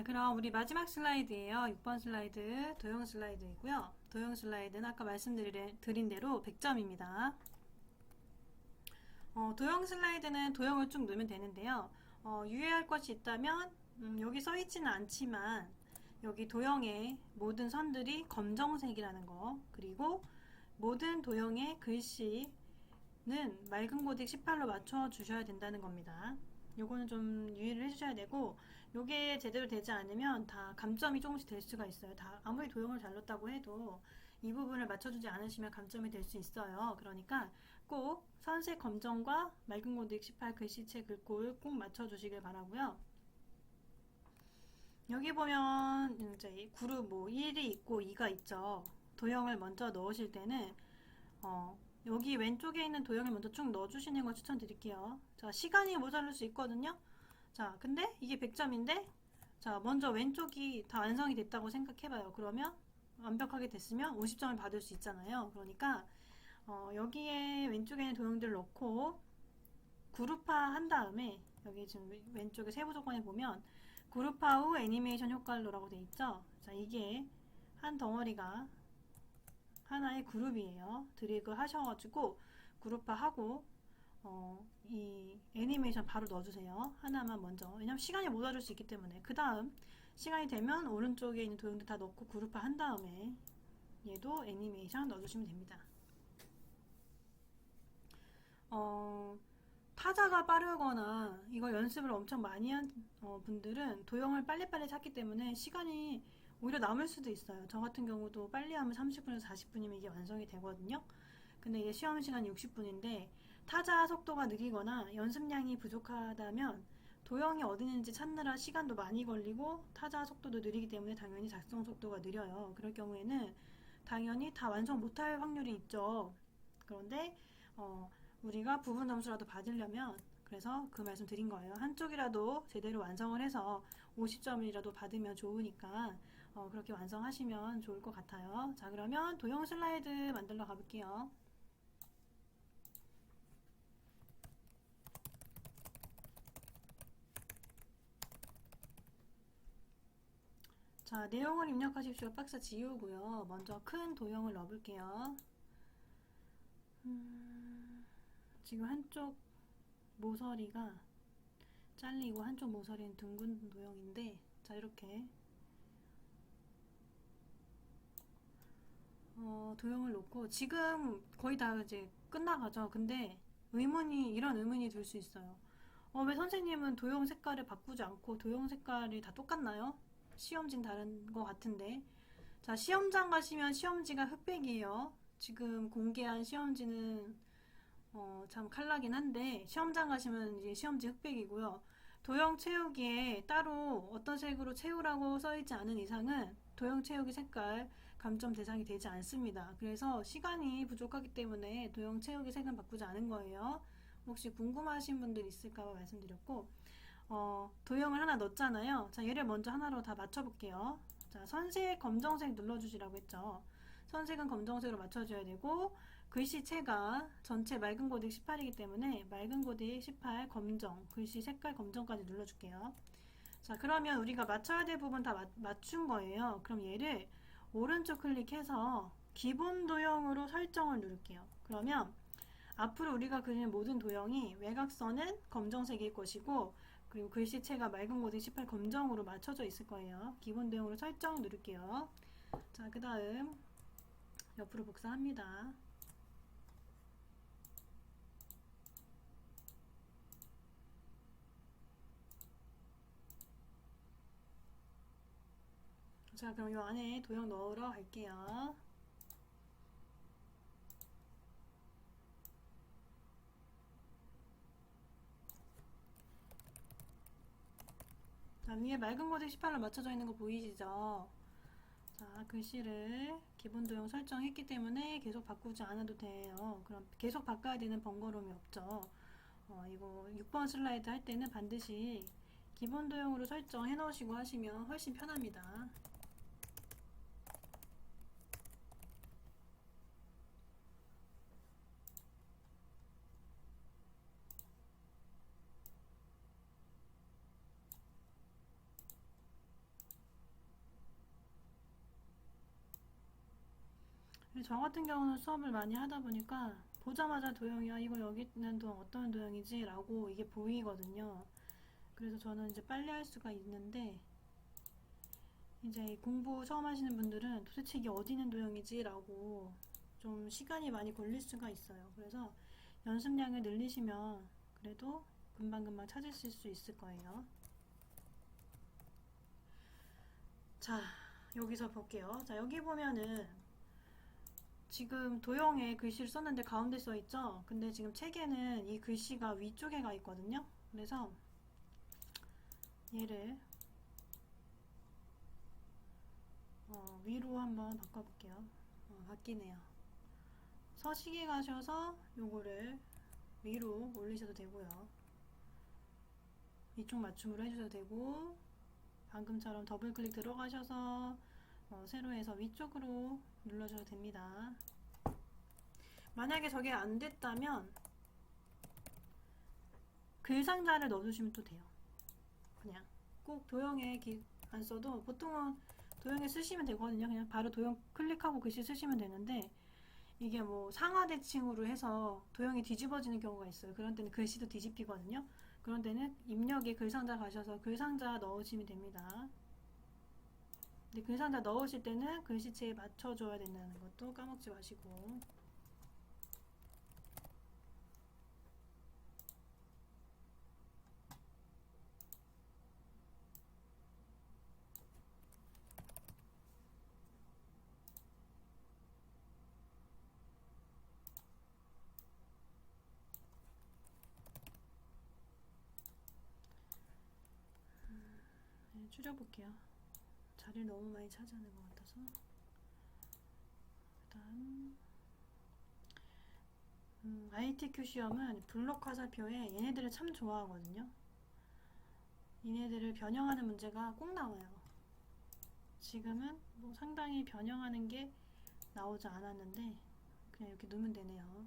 그럼 우리 마지막 슬라이드예요. 6번 슬라이드 도형 슬라이드이고요. 도형 슬라이드는 아까 말씀드린 대로 100점입니다. 도형 슬라이드는 도형을 쭉 넣으면 되는데요. 유의할 것이 있다면 여기 써있지는 않지만 여기 도형의 모든 선들이 검정색이라는 거, 그리고 모든 도형의 글씨는 맑은 고딕 18로 맞춰 주셔야 된다는 겁니다. 요거는 좀 유의를 해주셔야 되고, 요게 제대로 되지 않으면 다 감점이 조금씩 될 수가 있어요. 다 아무리 도형을 잘 넣었다고 해도 이 부분을 맞춰주지 않으시면 감점이 될 수 있어요. 그러니까 꼭 선색 검정과 맑은 고딕 18 글씨체 글꼴 꼭 맞춰주시길 바라고요. 여기 보면 이제 그룹 뭐 1이 있고 2가 있죠. 도형을 먼저 넣으실 때는 여기 왼쪽에 있는 도형을 먼저 쭉 넣어주시는 걸 추천드릴게요. 자, 시간이 모자랄 수 있거든요. 자, 근데 이게 100점인데 자, 먼저 왼쪽이 다 완성이 됐다고 생각해봐요. 그러면 완벽하게 됐으면 50점을 받을 수 있잖아요. 그러니까 여기에 왼쪽에 있는 도형들을 넣고 그룹화 한 다음에 여기 지금 왼쪽에 세부 조건에 보면 그룹화 후 애니메이션 효과로라고 되어 있죠. 자, 이게 한 덩어리가 하나의 그룹이에요. 드래그 하셔가지고 그룹화하고 이 애니메이션 바로 넣어주세요. 하나만 먼저. 왜냐면 시간이 모자랄 수 있기 때문에. 그 다음 시간이 되면 오른쪽에 있는 도형들 다 넣고 그룹화 한 다음에 얘도 애니메이션 넣어주시면 됩니다. 타자가 빠르거나 이걸 연습을 엄청 많이 한 분들은 도형을 빨리빨리 찾기 때문에 시간이 오히려 남을 수도 있어요. 저 같은 경우도 빨리 하면 30분에서 40분이면 이게 완성이 되거든요. 근데 이게 시험 시간이 60분인데 타자 속도가 느리거나 연습량이 부족하다면 도형이 어디 있는지 찾느라 시간도 많이 걸리고 타자 속도도 느리기 때문에 당연히 작성 속도가 느려요. 그럴 경우에는 당연히 다 완성 못할 확률이 있죠. 그런데 우리가 부분 점수라도 받으려면 그래서 그 말씀 드린 거예요. 한쪽이라도 제대로 완성을 해서 50점이라도 받으면 좋으니까 그렇게 완성하시면 좋을 것 같아요. 자, 그러면 도형 슬라이드 만들러 가볼게요. 자, 내용을 입력하십시오. 박스 지우고요. 먼저 큰 도형을 넣어볼게요. 지금 한쪽 모서리가 잘리고 한쪽 모서리는 둥근 도형인데, 자, 이렇게 도형을 놓고 지금 거의 다 이제 끝나가죠. 근데 이런 의문이 들 수 있어요. 왜 선생님은 도형 색깔을 바꾸지 않고 도형 색깔이 다 똑같나요? 시험지는 다른 것 같은데. 자, 시험장 가시면 시험지가 흑백이에요. 지금 공개한 시험지는 참 칼라긴 한데 시험장 가시면 이제 시험지 흑백이고요. 도형 채우기에 따로 어떤 색으로 채우라고 써있지 않은 이상은 도형 채우기 색깔 감점 대상이 되지 않습니다. 그래서 시간이 부족하기 때문에 도형 채우기 색은 바꾸지 않은 거예요. 혹시 궁금하신 분들 있을까 말씀드렸고, 도형을 하나 넣었잖아요. 자, 얘를 먼저 하나로 다 맞춰볼게요. 자, 선색 검정색 눌러주시라고 했죠. 선색은 검정색으로 맞춰줘야 되고, 글씨체가 전체 맑은 고딕 18이기 때문에 맑은 고딕 18 검정, 글씨 색깔 검정까지 눌러줄게요. 자, 그러면 우리가 맞춰야 될 부분 다 맞춘 거예요. 그럼 얘를 오른쪽 클릭해서 기본 도형으로 설정을 누를게요. 그러면 앞으로 우리가 그리는 모든 도형이 외곽선은 검정색일 것이고, 그리고 글씨체가 맑은 고딕 18 검정으로 맞춰져 있을 거예요. 기본 도형으로 설정 누를게요. 자, 그 다음 옆으로 복사합니다. 자, 그럼 이 안에 도형 넣으러 갈게요. 자, 위에 맑은 고딕 18로 맞춰져 있는 거 보이시죠? 자, 글씨를 기본 도형 설정했기 때문에 계속 바꾸지 않아도 돼요. 그럼 계속 바꿔야 되는 번거로움이 없죠. 이거 6번 슬라이드 할 때는 반드시 기본 도형으로 설정해 놓으시고 하시면 훨씬 편합니다. 저 같은 경우는 수업을 많이 하다 보니까 보자마자 도형이 이거 여기 있는 도형 어떤 도형이지? 라고 이게 보이거든요. 그래서 저는 이제 빨리 할 수가 있는데 이제 공부 처음 하시는 분들은 도대체 이게 어디 있는 도형이지? 라고 좀 시간이 많이 걸릴 수가 있어요. 그래서 연습량을 늘리시면 그래도 금방금방 찾으실 수 있을 거예요. 자, 여기서 볼게요. 자, 여기 보면은 지금 도형에 글씨를 썼는데 가운데 써 있죠? 근데 지금 책에는 이 글씨가 위쪽에 가 있거든요. 그래서 얘를 위로 한번 바꿔볼게요. 바뀌네요. 서식에 가셔서 요거를 위로 올리셔도 되고요. 이쪽 맞춤으로 해주셔도 되고, 방금처럼 더블 클릭 들어가셔서 세로에서 위쪽으로 눌러줘도 됩니다. 만약에 저게 안 됐다면 글상자를 넣어주시면 또 돼요. 그냥 꼭 도형에 안 써도 보통은 도형에 쓰시면 되거든요. 그냥 바로 도형 클릭하고 글씨 쓰시면 되는데 이게 뭐 상하 대칭으로 해서 도형이 뒤집어지는 경우가 있어요. 그런 때는 글씨도 뒤집히거든요. 그런 때는 입력에 글상자 가셔서 글상자 넣으시면 됩니다. 근데 글상자 넣으실 때는 글씨체에 맞춰줘야 된다는 것도 까먹지 마시고. 네, 줄여볼게요. 자리를 너무 많이 차지하는 것 같아서. 그다음 ITQ 시험은 블록 화살표에 얘네들을 참 좋아하거든요. 얘네들을 변형하는 문제가 꼭 나와요. 지금은 뭐 상당히 변형하는 게 나오지 않았는데 그냥 이렇게 놓으면 되네요.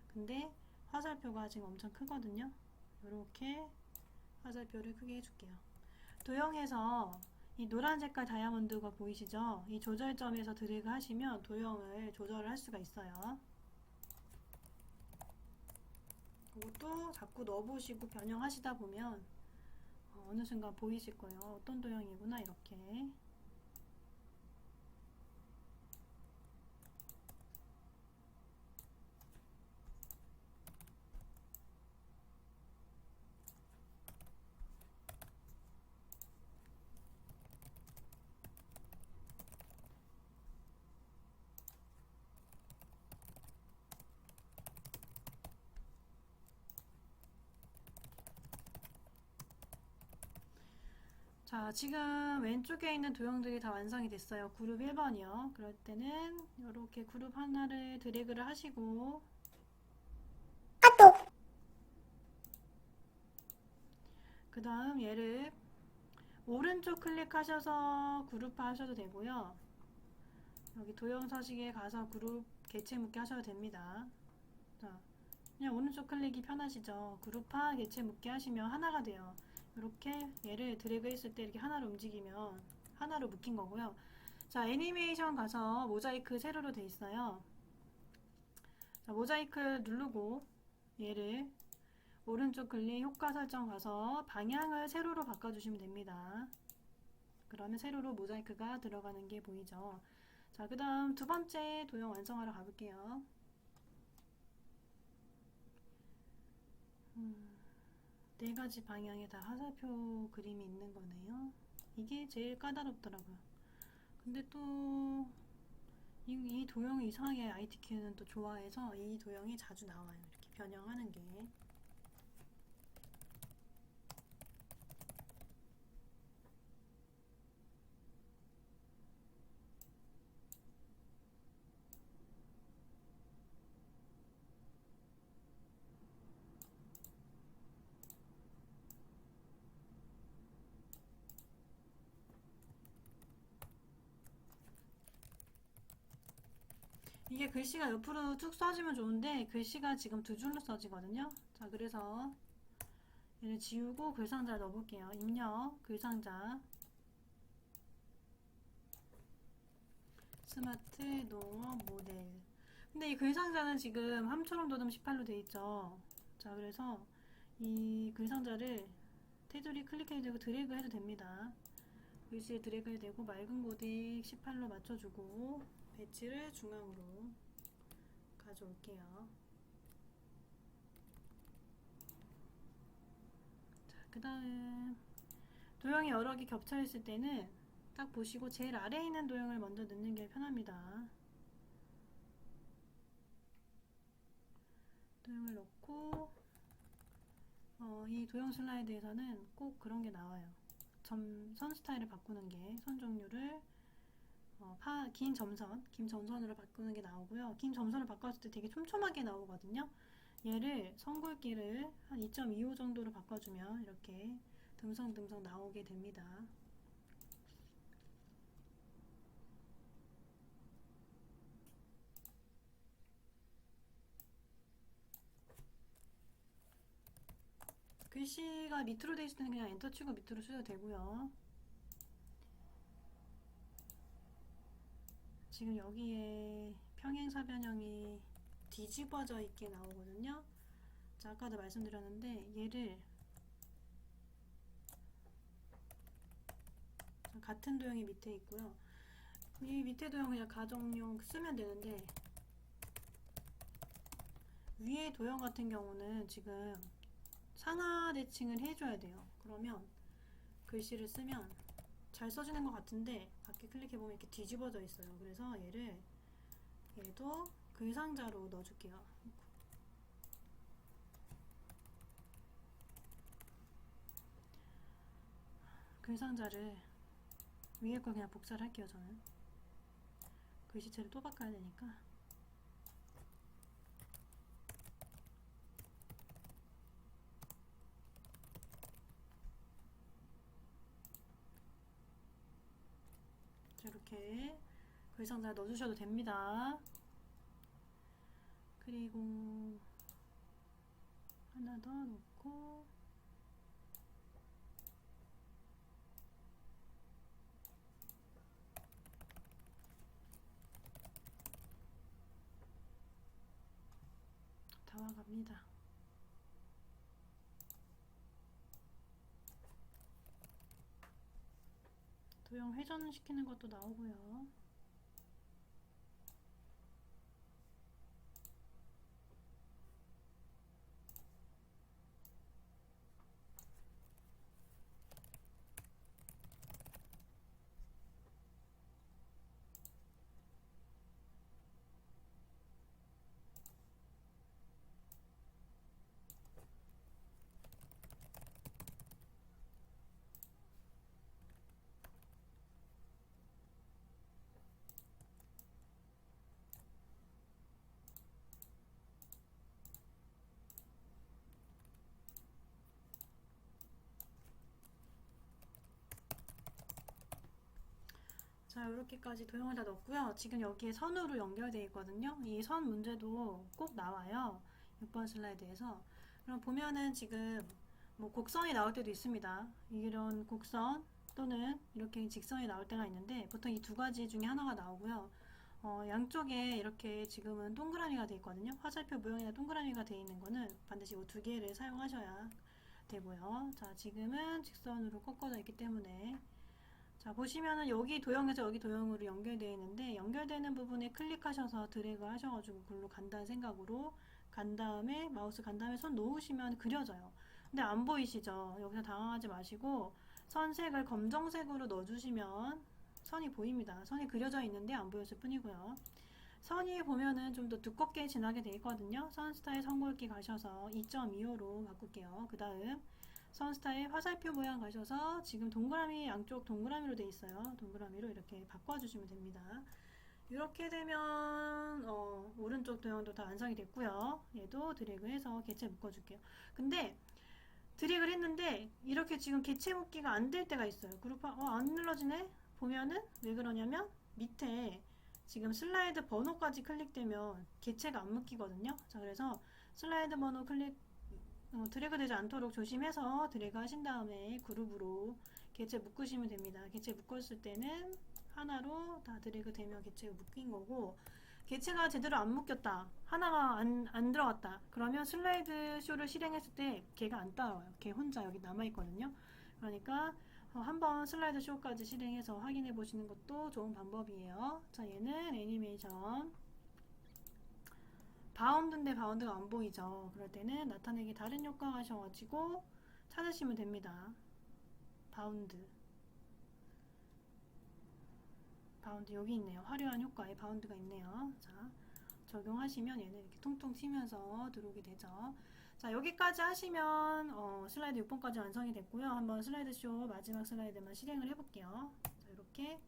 근데 화살표가 지금 엄청 크거든요. 이렇게 화살표를 크게 해줄게요. 도형에서 이 노란 색깔 다이아몬드가 보이시죠? 이 조절점에서 드래그 하시면 도형을 조절을 할 수가 있어요. 그것도 자꾸 넣어보시고 변형하시다 보면 어느 순간 보이실 거예요. 어떤 도형이구나 이렇게. 자, 지금 왼쪽에 있는 도형들이 다 완성이 됐어요. 그룹 1번이요. 그럴 때는 이렇게 그룹 하나를 드래그를 하시고 그 다음 얘를 오른쪽 클릭하셔서 그룹화 하셔도 되고요. 여기 도형 서식에 가서 그룹 개체 묶기 하셔도 됩니다. 자, 그냥 오른쪽 클릭이 편하시죠. 그룹화 개체 묶기 하시면 하나가 돼요. 이렇게 얘를 드래그 했을 때 이렇게 하나로 움직이면 하나로 묶인 거고요. 자, 애니메이션 가서 모자이크 세로로 돼 있어요. 자, 모자이크 누르고 얘를 오른쪽 클릭 효과 설정 가서 방향을 세로로 바꿔주시면 됩니다. 그러면 세로로 모자이크가 들어가는 게 보이죠. 자, 그 다음 두 번째 도형 완성하러 가볼게요. 네 가지 방향에 다 화살표 그림이 있는 거네요. 이게 제일 까다롭더라고요. 근데 또 이 도형이 이상하게 ITQ는 또 좋아해서 이 도형이 자주 나와요. 이렇게 변형하는 게. 이게 글씨가 옆으로 쭉 써지면 좋은데 글씨가 지금 두 줄로 써지거든요. 자, 그래서 얘를 지우고 글상자 넣어볼게요. 입력, 글상자. 스마트 농업 모델. 근데 이 글상자는 지금 함초롬 도듬 18로 돼 있죠. 자, 그래서 이 글상자를 테두리 클릭해도 되고 드래그 해도 됩니다. 글씨에 드래그 해도 되고 맑은 고딕 18로 맞춰주고 배치를 중앙으로 가져올게요. 자, 그 다음 도형이 여러 개 겹쳐 있을 때는 딱 보시고 제일 아래에 있는 도형을 먼저 넣는 게 편합니다. 도형을 넣고 이 도형 슬라이드에서는 꼭 그런 게 나와요. 선 스타일을 바꾸는 게, 선 종류를 긴 점선으로 바꾸는 게 나오고요. 긴 점선을 바꿨을 때 되게 촘촘하게 나오거든요. 얘를 선 굵기를 한 2.25 정도로 바꿔주면 이렇게 듬성듬성 나오게 됩니다. 글씨가 밑으로 되어 있을 때는 그냥 엔터 치고 밑으로 쓰셔도 되고요. 지금 여기에 평행사변형이 뒤집어져 있게 나오거든요. 자, 아까도 말씀드렸는데 얘를 같은 도형이 밑에 있고요. 이 밑에 도형 그냥 가정용 쓰면 되는데 위에 도형 같은 경우는 지금 상하 대칭을 해줘야 돼요. 그러면 글씨를 쓰면 잘 써지는 것 같은데 밖에 클릭해보면 이렇게 뒤집어져 있어요. 그래서 얘도 글상자로 넣어줄게요. 글상자를 위에 걸 그냥 복사를 할게요. 저는 글씨체를 또 바꿔야 되니까. 이렇게 글상자 넣어주셔도 됩니다. 그리고 하나 더 놓고 담아갑니다. 도형 회전시키는 것도 나오고요. 자, 이렇게까지 도형을 다 넣었고요. 지금 여기에 선으로 연결되어 있거든요. 이 선 문제도 꼭 나와요. 6번 슬라이드에서. 그럼 보면은 지금 뭐 곡선이 나올 때도 있습니다. 이런 곡선 또는 이렇게 직선이 나올 때가 있는데 보통 이 두 가지 중에 하나가 나오고요. 양쪽에 이렇게 지금은 동그라미가 되어 있거든요. 화살표 모형이나 동그라미가 되어 있는 거는 반드시 이 두 개를 사용하셔야 되고요. 자, 지금은 직선으로 꺾어져 있기 때문에 자, 보시면은 여기 도형에서 여기 도형으로 연결되어 있는데 연결되는 부분에 클릭하셔서 드래그 하셔가지고 글로 간다는 생각으로 간 다음에 마우스 간 다음에 손 놓으시면 그려져요. 근데 안 보이시죠? 여기서 당황하지 마시고 선색을 검정색으로 넣어주시면 선이 보입니다. 선이 그려져 있는데 안 보였을 뿐이고요. 선이 보면은 좀 더 두껍게 진하게 되어 있거든요. 선 스타일 선 굵기 가셔서 2.25로 바꿀게요. 그 다음 선 스타일 화살표 모양 가셔서 지금 동그라미 양쪽 동그라미로 되어 있어요. 동그라미로 이렇게 바꿔주시면 됩니다. 이렇게 되면 오른쪽 도형도 다 완성이 됐고요. 얘도 드래그해서 개체 묶어줄게요. 근데 드래그를 했는데 이렇게 지금 개체 묶기가 안 될 때가 있어요. 그룹화 안 눌러지네? 보면은 왜 그러냐면 밑에 지금 슬라이드 번호까지 클릭되면 개체가 안 묶이거든요. 자, 그래서 슬라이드 번호 클릭 드래그 되지 않도록 조심해서 드래그 하신 다음에 그룹으로 개체 묶으시면 됩니다. 개체 묶었을 때는 하나로 다 드래그 되면 개체가 묶인 거고, 개체가 제대로 안 묶였다. 하나가 안 들어갔다. 그러면 슬라이드 쇼를 실행했을 때 걔가 안 따라와요. 걔 혼자 여기 남아있거든요. 그러니까 한번 슬라이드 쇼까지 실행해서 확인해 보시는 것도 좋은 방법이에요. 자, 얘는 애니메이션. 바운드인데 바운드가 안 보이죠. 그럴 때는 나타내기 다른 효과 하셔가지고 찾으시면 됩니다. 바운드. 바운드 여기 있네요. 화려한 효과에 바운드가 있네요. 자, 적용하시면 얘는 이렇게 통통 튀면서 들어오게 되죠. 자, 여기까지 하시면 슬라이드 6번까지 완성이 됐고요. 한번 슬라이드 쇼 마지막 슬라이드만 실행을 해볼게요. 자, 이렇게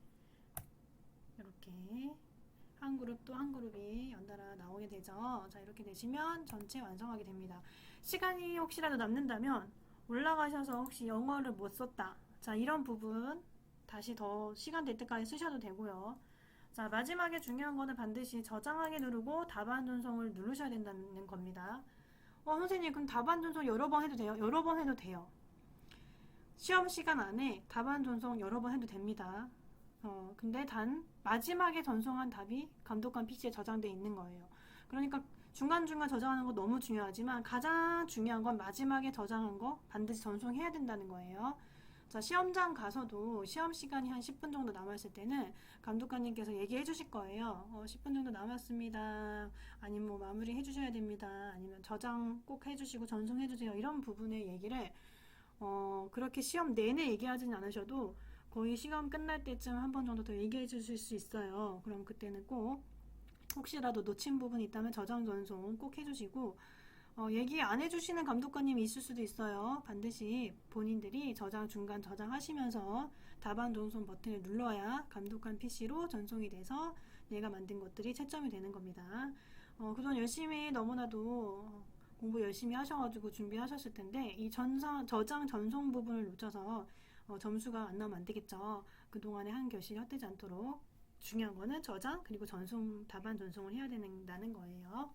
한 그룹 또 한 그룹이 연달아 나오게 되죠. 자, 이렇게 되시면 전체 완성하게 됩니다. 시간이 혹시라도 남는다면 올라가셔서 혹시 영어를 못 썼다. 자, 이런 부분 다시 더 시간 될 때까지 쓰셔도 되고요. 자, 마지막에 중요한 거는 반드시 저장하기 누르고 답안 전송을 누르셔야 된다는 겁니다. 선생님, 그럼 답안 전송 여러 번 해도 돼요? 여러 번 해도 돼요. 시험 시간 안에 답안 전송 여러 번 해도 됩니다. 근데 단 마지막에 전송한 답이 감독관 PC에 저장되어 있는 거예요. 그러니까 중간중간 저장하는 거 너무 중요하지만 가장 중요한 건 마지막에 저장한 거 반드시 전송해야 된다는 거예요. 자, 시험장 가서도 시험 시간이 한 10분 정도 남았을 때는 감독관님께서 얘기해 주실 거예요. 10분 정도 남았습니다. 아니면 뭐 마무리 해 주셔야 됩니다. 아니면 저장 꼭 해주시고 전송해 주세요. 이런 부분의 얘기를 그렇게 시험 내내 얘기하지는 않으셔도 거의 시험 끝날 때쯤 한 번 정도 더 얘기해 주실 수 있어요. 그럼 그때는 꼭 혹시라도 놓친 부분이 있다면 저장 전송 꼭 해주시고 얘기 안 해주시는 감독관님이 있을 수도 있어요. 반드시 본인들이 중간 저장하시면서 답안 전송 버튼을 눌러야 감독관 PC로 전송이 돼서 얘가 만든 것들이 채점이 되는 겁니다. 그동안 열심히 너무나도 공부 열심히 하셔가지고 준비하셨을 텐데 이 저장 전송 부분을 놓쳐서 점수가 안 나오면 안 되겠죠. 그동안의 한 결실이 헛되지 않도록 중요한 거는 저장 그리고 답안 전송을 해야 된다는 거예요.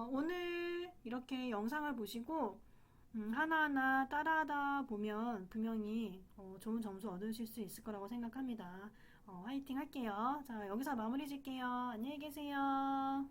오늘 이렇게 영상을 보시고 하나하나 따라하다 보면 분명히 좋은 점수 얻으실 수 있을 거라고 생각합니다. 화이팅 할게요. 자, 여기서 마무리 질게요. 안녕히 계세요.